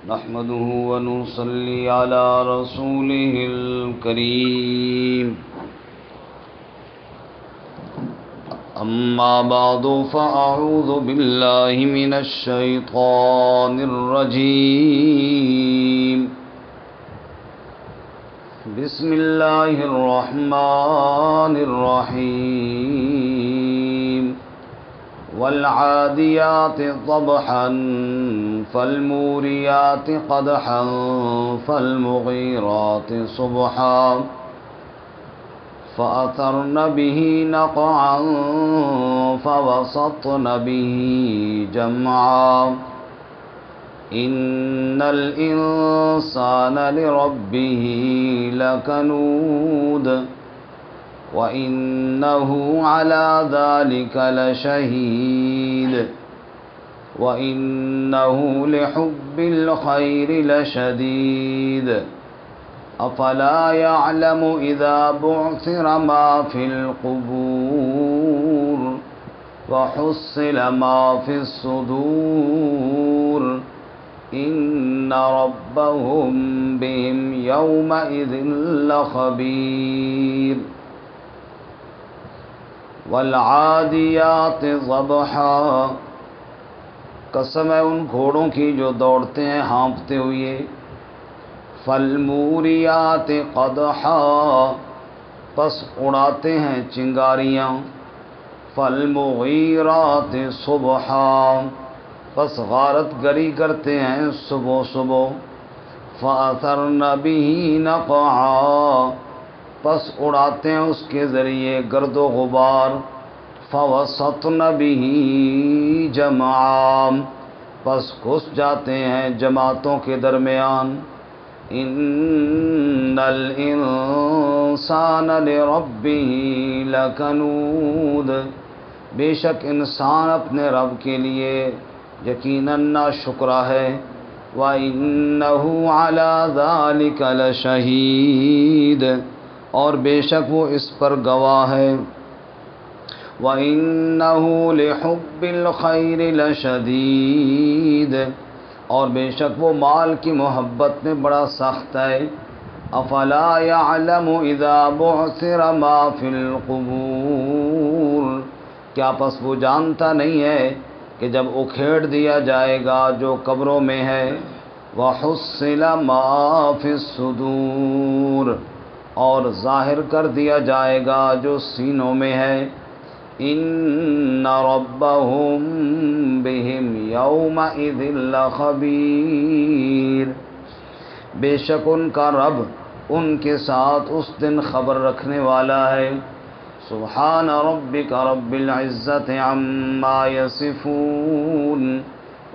نحمده ونصلي على رسوله الكريم أما بعد فأعوذ بالله من الشيطان الرجيم بسم الله الرحمن الرحيم والعاديات ضبحا فالموريات قدحا فالمغيرات صبحا فأثرن به نقعا فوسطن به جمعا إن الإنسان لربه لكنود وإنه على ذلك لشهيد وإنه لحب الخير لشديد أفلا يعلم إذا بعثر ما في القبور وحصل ما في الصدور إن ربهم بهم يومئذ لخبير والعادیات ضبحا قسم ہے ان گھوڑوں کی جو دوڑتے ہیں ہانپتے ہوئے فالموریات قدحا پس اڑاتے ہیں چنگاریاں فالمغیرات صبحا پس غارت گری کرتے ہیں صبح صبح فأثرن به نقعا پس اڑاتے ہیں اس کے ذریعے گرد و غبار فوسطن به جمعا پس گھس جاتے ہیں جماعتوں کے درمیان ان الانسان لربه لکنود بے شک انسان اپنے رب کے لیے یقیناً ناشکرا ہے وَإِنَّهُ عَلَى ذَلِكَ لَشَهِيدٌ اور بے شک وہ اس پر گواہ ہے وَإِنَّهُ لِحُبِّ الْخَيْرِ لَشَدِيدٌ اور بے شک وہ مال کی محبت میں بڑا سخت ہے افلا يعلم اذا بعثر ما في القبور کیا پس وہ جانتا نہیں ہے کہ جب اکھیڑ دیا جائے گا جو قبروں میں ہے وحصل ما في الصدور اور ظاہر کر دیا جائے گا جو سینوں میں ہے ان ربهم بهم یومئذ لخبیر بے شک ان کا رب ان کے ساتھ اس دن خبر رکھنے والا ہے سبحان ربک رب العزت عما یصفون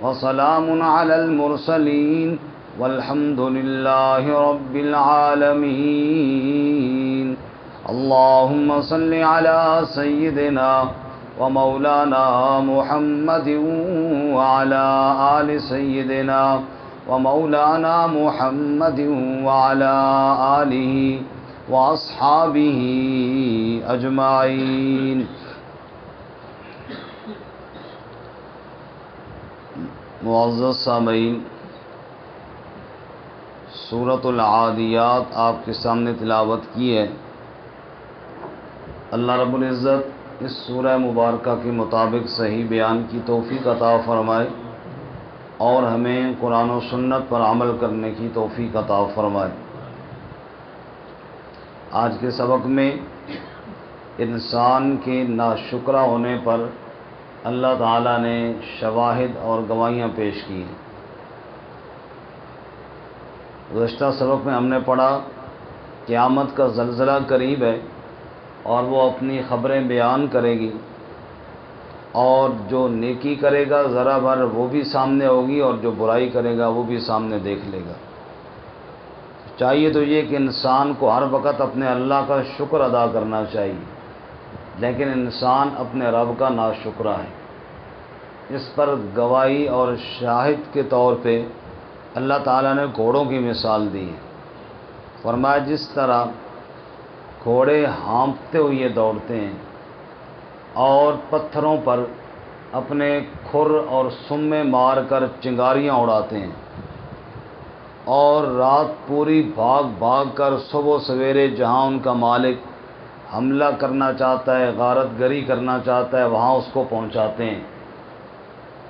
وسلام علی المرسلین والحمد للہ رب العالمین اللهم صل على سيدنا ومولانا محمد وعلى آل سيدنا ومولانا محمد وعلى آله وأصحابه أجمعين معزز سامعین، سورۃ العادیات آپ کے سامنے تلاوت کی ہے۔ اللہ رب العزت اس سورہ مبارکہ کے مطابق صحیح بیان کی توفیق عطا فرمائے اور ہمیں قرآن و سنت پر عمل کرنے کی توفیق عطا فرمائے۔ آج کے سبق میں انسان کے ناشکرا ہونے پر اللہ تعالیٰ نے شواہد اور گواہیاں پیش کی ہیں۔ گزشتہ سبق میں ہم نے پڑھا قیامت کا زلزلہ قریب ہے اور وہ اپنی خبریں بیان کرے گی، اور جو نیکی کرے گا ذرا بھر وہ بھی سامنے ہوگی اور جو برائی کرے گا وہ بھی سامنے دیکھ لے گا۔ چاہیے تو یہ کہ انسان کو ہر وقت اپنے اللہ کا شکر ادا کرنا چاہیے، لیکن انسان اپنے رب کا ناشکرا ہے۔ اس پر گواہی اور شاہد کے طور پہ اللہ تعالیٰ نے گھوڑوں کی مثال دی ہے۔ فرمایا جس طرح گھوڑے ہانپتے ہوئے دوڑتے ہیں اور پتھروں پر اپنے کھر اور سمے مار کر چنگاریاں اڑاتے ہیں، اور رات پوری بھاگ بھاگ کر صبح سویرے جہاں ان کا مالک حملہ کرنا چاہتا ہے، غارت گری کرنا چاہتا ہے، وہاں اس کو پہنچاتے ہیں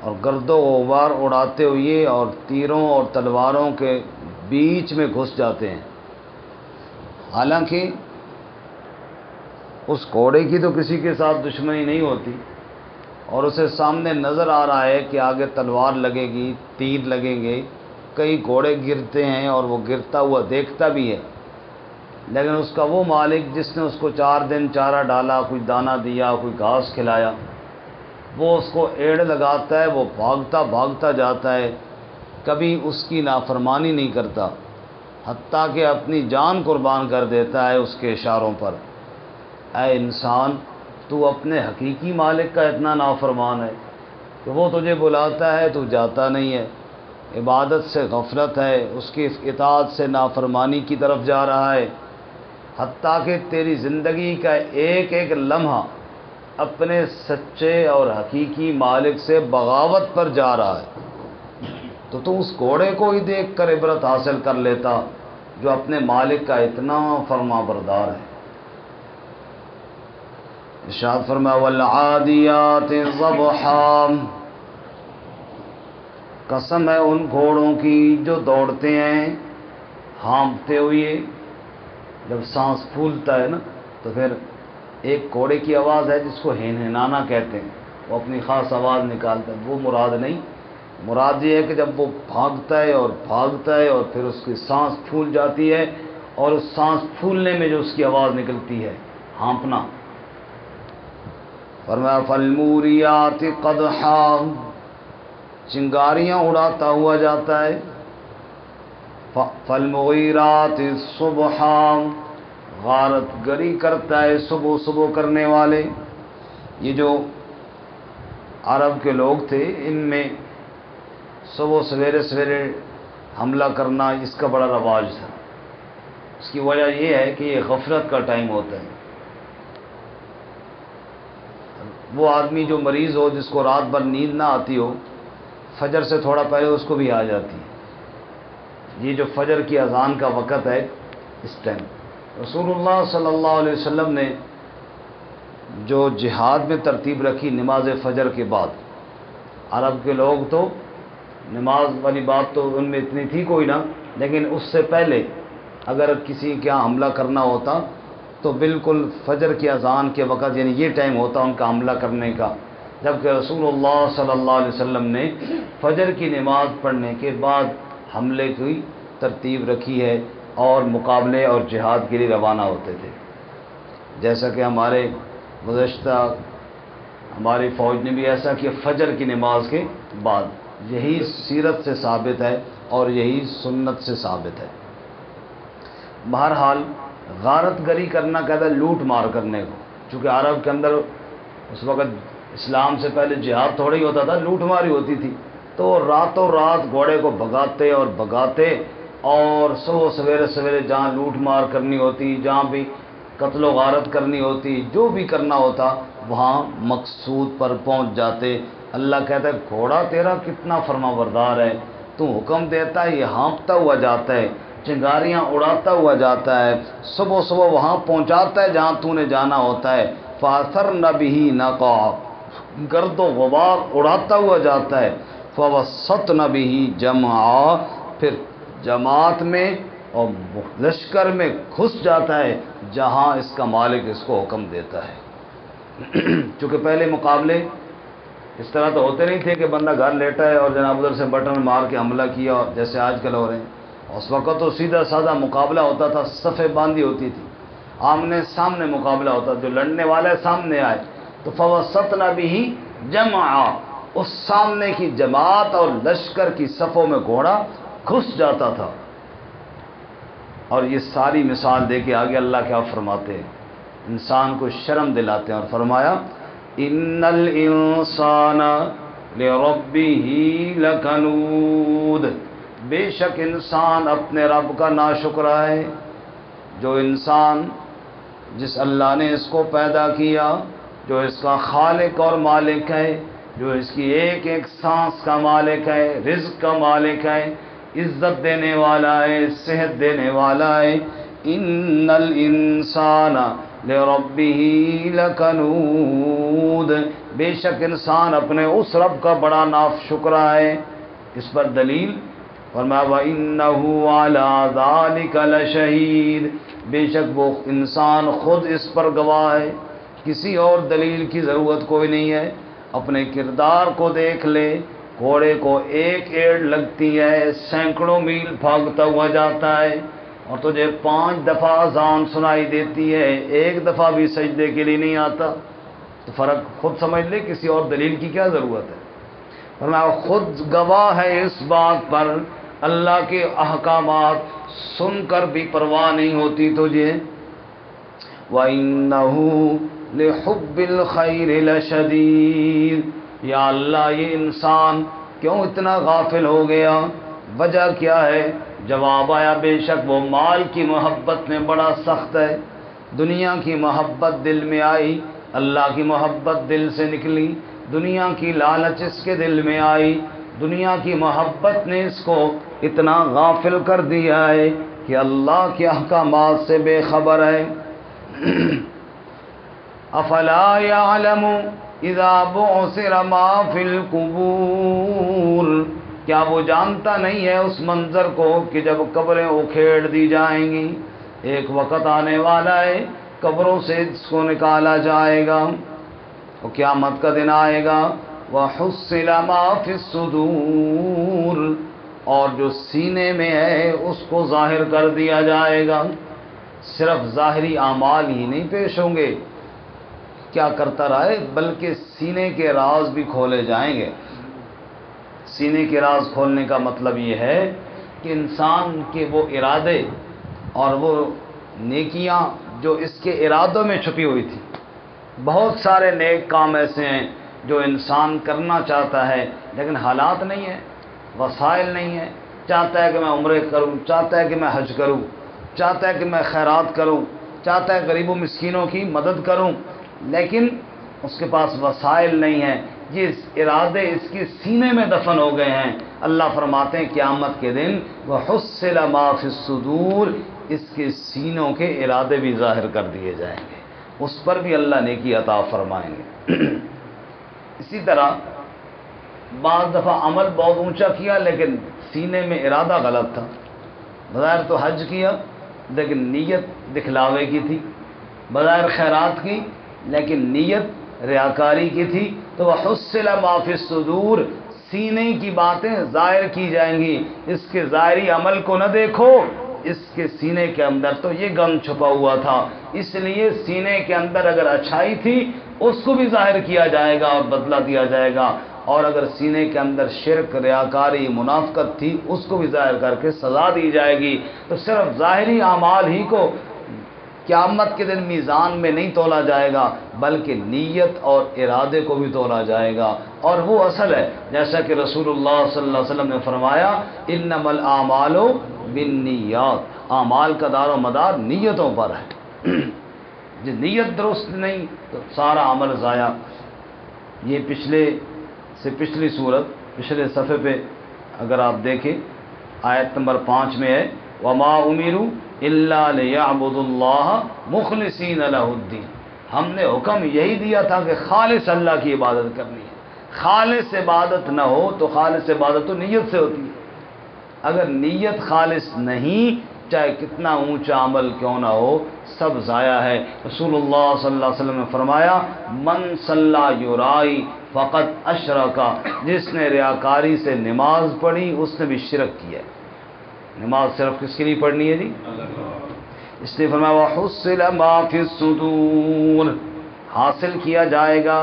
اور گرد و غبار اڑاتے ہوئے اور تیروں اور تلواروں کے بیچ میں گھس جاتے ہیں۔ حالانکہ اس گھوڑے کی تو کسی کے ساتھ دشمنی نہیں ہوتی، اور اسے سامنے نظر آ رہا ہے کہ آگے تلوار لگے گی، تیر لگیں گے، کئی گھوڑے گرتے ہیں اور وہ گرتا ہوا دیکھتا بھی ہے، لیکن اس کا وہ مالک جس نے اس کو 4 دن چارہ ڈالا، کوئی دانہ دیا، کوئی گھاس کھلایا، وہ اس کو ایڑ لگاتا ہے، وہ بھاگتا بھاگتا جاتا ہے، کبھی اس کی نافرمانی نہیں کرتا، حتیٰ کہ اپنی جان قربان کر دیتا ہے اس کے اشاروں پر۔ اے انسان، تو اپنے حقیقی مالک کا اتنا نافرمان ہے کہ وہ تجھے بلاتا ہے تو جاتا نہیں ہے، عبادت سے غفلت ہے، اس کی اطاعت سے نافرمانی کی طرف جا رہا ہے، حتیٰ کہ تیری زندگی کا ایک ایک لمحہ اپنے سچے اور حقیقی مالک سے بغاوت پر جا رہا ہے، تو اس گھوڑے کو ہی دیکھ کر عبرت حاصل کر لیتا جو اپنے مالک کا اتنا فرما بردار ہے۔ ارشاد فرمایا والعادیات ضبحا، قسم ہے ان گھوڑوں کی جو دوڑتے ہیں ہانپتے ہوئے۔ جب سانس پھولتا ہے نا تو پھر ایک گھوڑے کی آواز ہے جس کو ہنہنانا کہتے ہیں، وہ اپنی خاص آواز نکالتا ہے، وہ مراد نہیں، مراد یہ ہے کہ جب وہ بھاگتا ہے اور بھاگتا ہے اور پھر اس کی سانس پھول جاتی ہے، اور اس سانس پھولنے میں جو اس کی آواز نکلتی ہے، ہانپنا۔ فرمایا فالموریات قدحا، چنگاریاں اڑاتا ہوا جاتا ہے، فالمغیرات صبحا، غارت گری کرتا ہے صبح صبح کرنے والے۔ یہ جو عرب کے لوگ تھے ان میں صبح سویرے سویرے حملہ کرنا اس کا بڑا رواج تھا۔ اس کی وجہ یہ ہے کہ یہ غفلت کا ٹائم ہوتا ہے۔ وہ آدمی جو مریض ہو، جس کو رات بھر نیند نہ آتی ہو، فجر سے تھوڑا پہلے اس کو بھی آ جاتی ہے۔ یہ جو فجر کی اذان کا وقت ہے، اس ٹائم رسول اللہ صلی اللہ علیہ وسلم نے جو جہاد میں ترتیب رکھی نماز فجر کے بعد، عرب کے لوگ تو نماز والی بات تو ان میں اتنی تھی کوئی نہ، لیکن اس سے پہلے اگر کسی کے یہاں حملہ کرنا ہوتا تو بالکل فجر کی اذان کے وقت، یعنی یہ ٹائم ہوتا ان کا حملہ کرنے کا، جبکہ رسول اللہ صلی اللہ علیہ وسلم نے فجر کی نماز پڑھنے کے بعد حملے کی ترتیب رکھی ہے اور مقابلے اور جہاد کے لیے روانہ ہوتے تھے۔ جیسا کہ ہمارے گزشتہ ہماری فوج نے بھی ایسا کیا فجر کی نماز کے بعد، یہی سیرت سے ثابت ہے اور یہی سنت سے ثابت ہے۔ بہرحال غارت گری کرنا کہتا ہے لوٹ مار کرنے کو، چونکہ عرب کے اندر اس وقت اسلام سے پہلے جہاد تھوڑا ہی ہوتا تھا، لوٹ ماری ہوتی تھی، تو راتوں رات گھوڑے کو بھگاتے اور بھگاتے، اور صبح سویرے سویرے جہاں لوٹ مار کرنی ہوتی، جہاں بھی قتل و غارت کرنی ہوتی، جو بھی کرنا ہوتا، وہاں مقصود پر پہنچ جاتے۔ اللہ کہتا ہے گھوڑا تیرا کتنا فرما بردار ہے، تو حکم دیتا ہے یہ ہانپتا ہوا جاتا ہے، چنگاریاں اڑاتا ہوا جاتا ہے، صبح صبح وہاں پہنچاتا ہے جہاں تو نے جانا ہوتا ہے، فَأَثَرْنَ بِهِ نَقْعًا، گرد و غبار اڑاتا ہوا جاتا ہے، فَوَسَّطْنَ بِهِ جَمْعًا، پھر جماعت میں اور لشکر میں گھس جاتا ہے جہاں اس کا مالک اس کو حکم دیتا ہے۔ چونکہ پہلے مقابلے اس طرح تو ہوتے نہیں تھے کہ بندہ گھر لیٹا ہے اور جناب ادھر سے بٹن مار کے حملہ کیا جیسے آج کل ہو رہے ہیں۔ اس وقت تو سیدھا سادہ مقابلہ ہوتا تھا، صفیں باندھی ہوتی تھی، آمنے سامنے مقابلہ ہوتا، جو لڑنے والا ہے سامنے آئے تو فوسطنا بھی جمعا، اس سامنے کی جماعت اور لشکر کی صفوں میں گھوڑا گھس جاتا تھا۔ اور یہ ساری مثال دے کے آگے اللہ کیا فرماتے ہیں، انسان کو شرم دلاتے ہیں، اور فرمایا ان الانسان لربہ لکنود، بے شک انسان اپنے رب کا ناشکرا ہے۔ جو انسان جس اللہ نے اس کو پیدا کیا، جو اس کا خالق اور مالک ہے، جو اس کی ایک ایک سانس کا مالک ہے، رزق کا مالک ہے، عزت دینے والا ہے، صحت دینے والا ہے۔ ان الانسان لربہ لکنود، بے شک انسان اپنے اس رب کا بڑا ناشکرا ہے۔ اس پر دلیل فرمایا وَإِنَّهُ عَلَى ذَلِكَ لَشَهِيدٌ، بے شک وہ انسان خود اس پر گواہ ہے، کسی اور دلیل کی ضرورت کوئی نہیں ہے۔ اپنے کردار کو دیکھ لے، گھوڑے کو ایک ایڑ لگتی ہے، سینکڑوں میل بھاگتا ہوا جاتا ہے، اور تجھے 5 دفعہ اذان سنائی دیتی ہے، ایک دفعہ بھی سجدے کے لیے نہیں آتا، تو فرق خود سمجھ لے، کسی اور دلیل کی کیا ضرورت ہے۔ فرمایا خود گواہ ہے اس بات پر، اللہ کے احکامات سن کر بھی پرواہ نہیں ہوتی تجھے۔ وَإِنَّهُ لِحُبِّ الْخَيْرِ لَشَدِيدٌ، یا اللہ یہ انسان کیوں اتنا غافل ہو گیا، وجہ کیا ہے؟ جواب آیا بے شک وہ مال کی محبت میں بڑا سخت ہے۔ دنیا کی محبت دل میں آئی، اللہ کی محبت دل سے نکلی، دنیا کی لالچ اس کے دل میں آئی، دنیا کی محبت نے اس کو اتنا غافل کر دیا ہے کہ اللہ کے احکامات سے بے خبر ہے۔ افلا یعلم اذا بعثر ما فی القبور، کیا وہ جانتا نہیں ہے اس منظر کو کہ جب قبریں اکھیڑ دی جائیں گی، ایک وقت آنے والا ہے قبروں سے اس کو نکالا جائے گا، اور قیامت کا دن آئے گا۔ وَحُصِّلَ مَا فِي الصُّدُورِ، اور جو سینے میں ہے اس کو ظاہر کر دیا جائے گا۔ صرف ظاہری اعمال ہی نہیں پیش ہوں گے کیا کرتا رہے، بلکہ سینے کے راز بھی کھولے جائیں گے۔ سینے کے راز کھولنے کا مطلب یہ ہے کہ انسان کے وہ ارادے اور وہ نیکیاں جو اس کے ارادوں میں چھپی ہوئی تھی، بہت سارے نیک کام ایسے ہیں جو انسان کرنا چاہتا ہے لیکن حالات نہیں ہیں، وسائل نہیں ہیں، چاہتا ہے کہ میں عمرے کروں، چاہتا ہے کہ میں حج کروں، چاہتا ہے کہ میں خیرات کروں، چاہتا ہے غریب و مسکینوں کی مدد کروں، لیکن اس کے پاس وسائل نہیں ہیں، یہ ارادے اس کے سینے میں دفن ہو گئے ہیں۔ اللہ فرماتے ہیں قیامت کے دن وَحُصِّلَ مَا فِي الصُّدُورِ، اس کے سینوں کے ارادے بھی ظاہر کر دیے جائیں گے، اس پر بھی اللہ نیکی عطا فرمائیں گے۔ اسی طرح بعض دفعہ عمل بہت اونچا کیا لیکن سینے میں ارادہ غلط تھا، بظاہر تو حج کیا لیکن نیت دکھلاوے کی تھی، بظاہر خیرات کی لیکن نیت ریاکاری کی تھی، تو وَحُصِّلَ مَا فِي الصُّدُورِ، سینے کی باتیں ظاہر کی جائیں گی، اس کے ظاہری عمل کو نہ دیکھو، اس کے سینے کے اندر تو یہ غم چھپا ہوا تھا، اس لیے سینے کے اندر اگر اچھائی تھی اس کو بھی ظاہر کیا جائے گا اور بدلہ دیا جائے گا، اور اگر سینے کے اندر شرک، ریاکاری، منافقت تھی اس کو بھی ظاہر کر کے سزا دی جائے گی۔ تو صرف ظاہری اعمال ہی کو قیامت کے دن میزان میں نہیں تولا جائے گا، بلکہ نیت اور ارادے کو بھی تولا جائے گا، اور وہ اصل ہے جیسا کہ رسول اللہ صلی اللہ علیہ وسلم نے فرمایا انما الاعمال بالنیات، اعمال کا دار و مدار نیتوں پر ہے، جب نیت درست نہیں تو سارا عمل ضائع۔ یہ پچھلی صورت پچھلے صفحے پہ اگر آپ دیکھیں آیت نمبر 5 میں ہے وَمَا أُمِرُوا إِلَّا لِيَعْبُدُوا اللَّهَ مُخْلِصِينَ لَهُ الدِّينَ، ہم نے حکم یہی دیا تھا کہ خالص اللہ کی عبادت کرنی ہے، خالص عبادت نہ ہو تو خالص عبادت تو نیت سے ہوتی ہے، اگر نیت خالص نہیں چاہے کتنا اونچا عمل کیوں نہ ہو سب ضائع ہے۔ رسول اللہ صلی اللہ علیہ وسلم نے فرمایا من صلی یرائی فقط اشرک، جس نے ریاکاری سے نماز پڑھی اس نے بھی شرک کیا ہے۔ نماز صرف کس کے لیے پڑھنی ہے جی؟ اس لیے فرمایا وَحُصِّلَ مَا فِي الصُّدُورِ، حاصل کیا جائے گا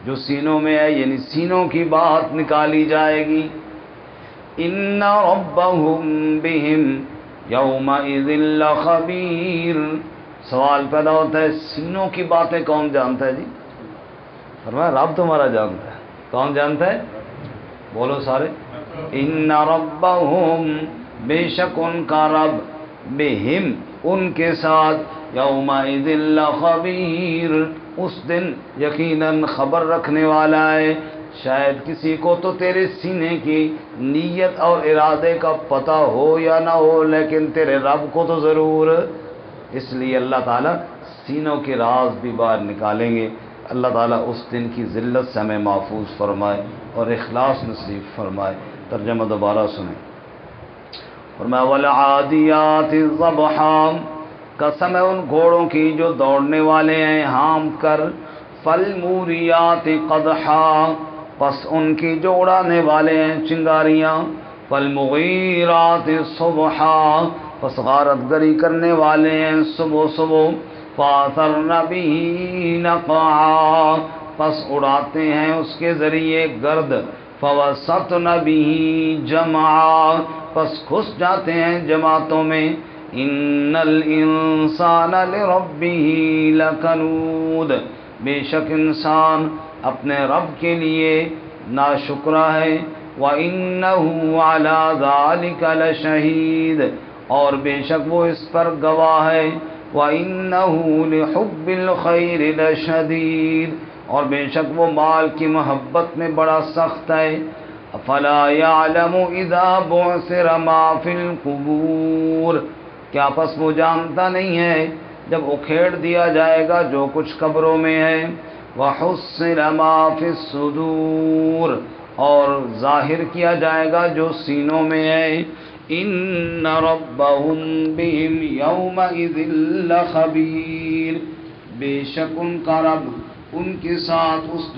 جو سینوں میں ہے، یعنی سینوں کی بات نکالی جائے گی۔ إِنَّ رَبَّهُمْ بِهِمْ يَوْمَئِذٍ لَخَبِيرٌ، سوال پیدا ہوتا ہے سینوں کی باتیں کون جانتا ہے جی؟ فرمایا رب تمہارا جانتا ہے۔ کون جانتا ہے؟ بولو سارے۔ ان ربہم، بے شک ان کا رب، بہم ان کے ساتھ، یومئذ لخبیر، اس دن یقیناً خبر رکھنے والا ہے۔ شاید کسی کو تو تیرے سینے کی نیت اور ارادے کا پتہ ہو یا نہ ہو، لیکن تیرے رب کو تو ضرور۔ اس لیے اللہ تعالیٰ سینوں کے راز بھی باہر نکالیں گے۔ اللہ تعالیٰ اس دن کی ذلت سے ہمیں محفوظ فرمائے اور اخلاص نصیب فرمائے۔ ترجمہ دوبارہ سنیں۔ فرمایا والعادیات ضبحا، قسم ہے ان گھوڑوں کی جو دوڑنے والے ہیں ہانپ کر، فالموریات قدحا، پس ان کی جو اڑانے والے ہیں چنگاریاں، فالمغیرات صبحا، پس غارت گری کرنے والے ہیں صبح صبح، فاثرن بہ نقعا، پس اڑاتے ہیں اس کے ذریعے گرد، فوسطن بہ جمعا، پس گھس جاتے ہیں جماعتوں میں، ان الانسان لربہ لکنود، بے شک انسان اپنے رب کے لیے ناشکرا ہے، وَإِنَّهُ عَلَى ذَلِكَ لَشَهِيدٌ، اور بے شک وہ اس پر گواہ ہے، وَإِنَّهُ لِحُبِّ الْخَيْرِ لَشَدِيدٌ، اور بے شک وہ مال کی محبت میں بڑا سخت ہے، افلا يعلم اذا بعثر ما في القبور، کیا پس وہ جانتا نہیں ہے جب اکھیڑ دیا جائے گا جو کچھ قبروں میں ہے، وحصل ما في الصدور، اور ظاہر کیا جائے گا جو سینوں میں ہے، ان ربهم بهم يومئذ لخبیر، بے شک ان کا رب ان کے ساتھ اس